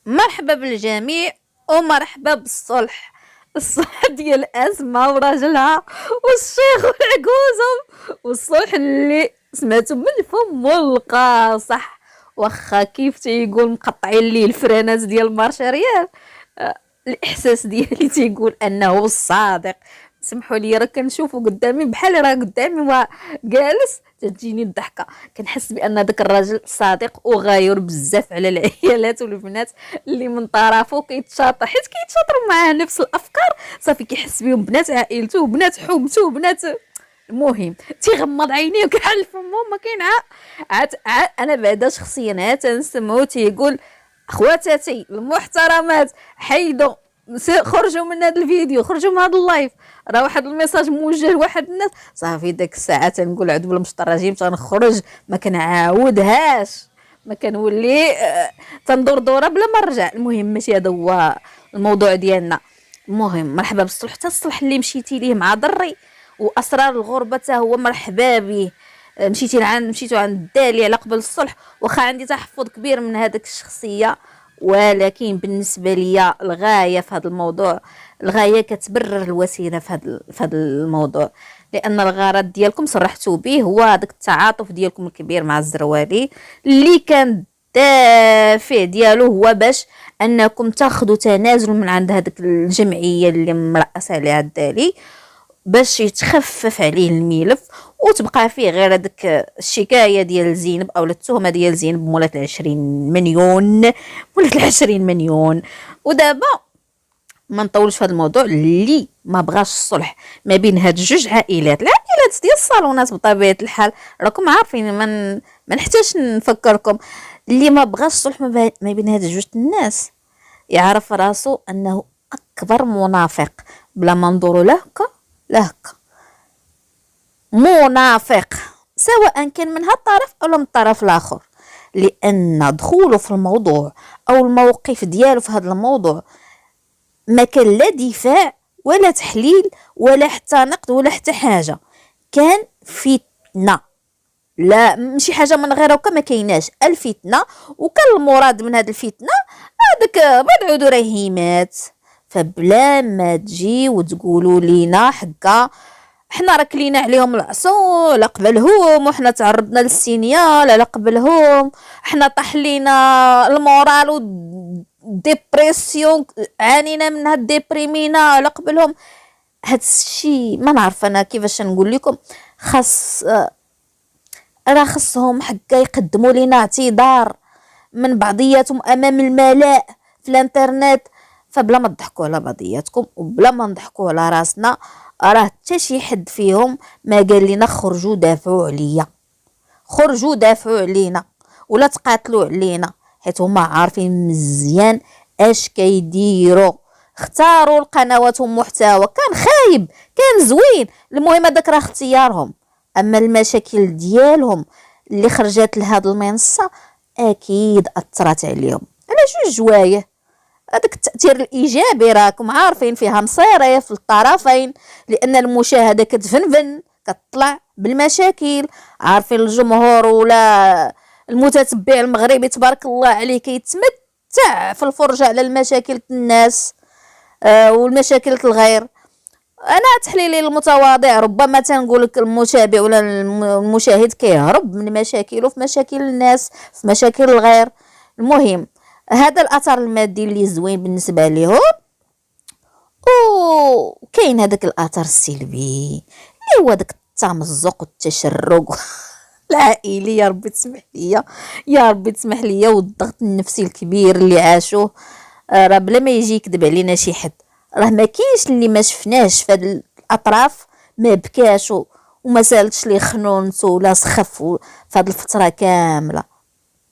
مرحبا بالجميع ومرحبا بالصلح. الصلح ديال أسماء وراجلها والشيخ والعجوزة، والصلح اللي سمعتو من الفم والقاصح. واخا كيف تيقول مقطعين ليه الفرانات ديال مارشاريال، الاحساس ديالي تيقول انه هو الصادق. سمحوا لي راه كنشوفو قدامي بحال راه قدامي جالس، تجيني الضحكه. كنحس بان داك الراجل صادق وغاير بزاف على العيالات والبنات اللي من طرفه كيتشاطر، حيت كيتشاطروا معاه نفس الافكار. صافي كيحس بهم بنات عائلته وبنات حومته وبنات. المهم تيغمض عينيه وكحل فمو ما كاين انا بعدا شخصيا تنسمعو تيقول اخواتاتي المحترمات حيدوا، خرجوا من هذا الفيديو، خرجوا من هذا اللايف، راه واحد الميساج موجه لواحد الناس. صافي داك الساعه تنقول عذب المشطرجيم، تنخرج ما كنعاودهاش، ما كنولي تندور دوره بلا ما نرجع. المهم ماشي هذا هو الموضوع ديالنا. المهم مرحبا بالصلح، حتى الصلح اللي مشيتي ليه مع ضري واسرار الغربه حتى هو مرحبا به. مشيتو عند الدالي على قبل الصلح، واخا عندي تحفظ كبير من هذاك الشخصيه، ولكن بالنسبه لي الغايه في هذا الموضوع، الغايه كتبرر الوسيله في هذا الموضوع. لان الغرض ديالكم صرحتوا به هو هذاك التعاطف ديالكم الكبير مع الزروالي، اللي كان الدافع ديالو هو باش انكم تاخذوا تنازل من عند هذيك الجمعيه اللي مرأس عليها الدالي، باش يتخفف عليه الملف وتبقى فيه غير هذيك الشكايه ديال زينب او التهمه ديال زينب مولات 20 مليون، مولات 20 مليون. ودابا ما نطولش في هذا الموضوع. اللي ما بغاش الصلح ما بين هاد جوج عائلات، العائلات ديال الصالونات بطبيعه الحال راكم عارفين، ما نحتاجش نفكركم. اللي ما بغاش الصلح ما بين هاد جوج الناس يعرف راسو انه اكبر منافق، بلا ما ندورو لهكا منافق، سواء كان من هاد الطرف او من الطرف الاخر. لان دخوله في الموضوع او الموقف ديالو في هذا الموضوع ما كان لا دفاع ولا تحليل ولا حتى نقد ولا حتى حاجه، كان فتنه. لا ماشي حاجه من غير هكا، ما كايناش الفتنه، وكان المراد من هذه الفتنه هذاك بعض عذريهمات. فبلا ما تجي وتقولوا لينا حكا حنا راه كلينا عليهم العصو على قبلهم، وحنا تعرضنا للسينيال على قبلهم، حنا طاح لينا المورال وديبرسيون، عانينا منها ديبريمينا على قبلهم. هاد الشيء ما نعرف انا كيفاش نقول لكم. راه خصهم حقا يقدموا لنا اعتذار من بعضياتهم امام الملاء في الانترنت. فبلا ما تضحكوا على بعضياتكم وبلا ما نضحكوا على راسنا، راه حتى شي حد فيهم ما قال لنا خرجوا دافعوا عليا، خرجوا دافعوا علينا ولا تقاتلوا علينا، حيت هما عارفين مزيان اش كيديروا. اختاروا القنوات محتوى كان خايب كان زوين، المهم هذاك راه اختيارهم. اما المشاكل ديالهم اللي خرجت لهاد المنصه اكيد اثرت عليهم على جوج جوايه. هذاك التاثير الايجابي راكم عارفين فيها مصيري في الطرفين، لان المشاهده كتفنفن كتطلع بالمشاكل. عارفين الجمهور ولا المتتبع المغربي تبارك الله عليه كيتمتع في الفرجه على المشاكل الناس والمشاكل الغير. انا تحليلي المتواضع ربما تنقول لك المتابع ولا المشاهد كيهرب من مشاكله في مشاكل الناس في مشاكل الغير. المهم هذا الاثر المادي اللي زوين بالنسبه لهم، وكاين هذاك الاثر السلبي اللي هو داك التمزق والتشرق العائلي. يا ربي تسمح لي، يا ربي تسمح لي، والضغط النفسي الكبير اللي عاشوه. راه بلا ما يجي يكذب علينا شي حد، راه ما كاينش اللي ما شفناش في هاد الاطراف ما بكاش وما سالتش لي خنونته ولا سخف في هاد الفتره كامله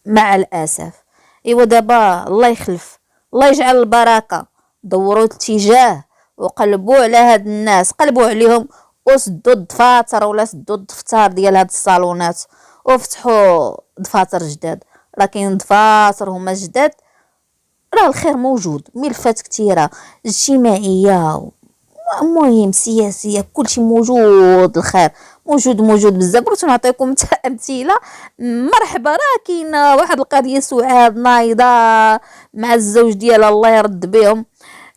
مع الاسف. ايوا دابا الله يخلف، الله يجعل البركه، دوروا الاتجاه وقلبوا على هاد الناس، قلبوا عليهم وسدوا الدفاتر ولا سدوا الدفتر ديال هاد الصالونات وفتحوا دفاتر جداد. راه كاين دفاتر هما جداد، راه الخير موجود، ملفات كثيره اجتماعيه المهم سياسيه كلشي موجود، الخير موجود بزاف. بغيت نعطيكم امثله. مرحبا، راه كاينه واحد القضيه سعاد نايضه مع الزوج ديالها الله يرد بهم.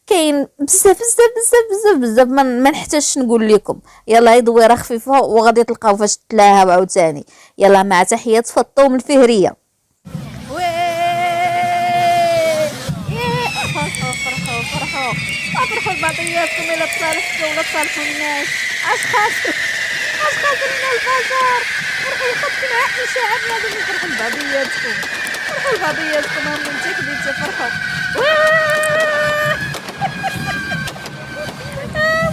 كاين بزاف ما نحتاجش نقول لكم. يلا هي دويره خفيفه وغادي تلقاو فاش تلاها عاوتاني. يلا مع تحيات فطوم من الفهريه. وي فرحوا لبعضياتكم الى تصالحتوا ولا تصالحوا الناس. اش خاص لنا البازار؟ فرحوا يخطوا مع اشاعات لازم نفرحوا لبعضياتكم. فرحوا لبعضياتكم هم انت كبير تفرحوا.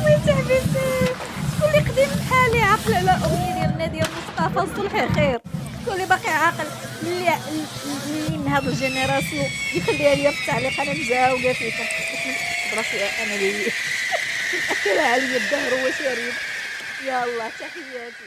ويلي حبيبتي، شكون اللي قديم بحالي عاقل على اغنيه ديال ناديه مصطفى الصلحي خير؟ شكون اللي باقي عاقل اللي من هاد الجينيراسيون يخليها ليا في التعليق؟ انا مزاوقه فيكم براسي انا اللي اكل عليا الدهر هو شريف. يلا تحياتي.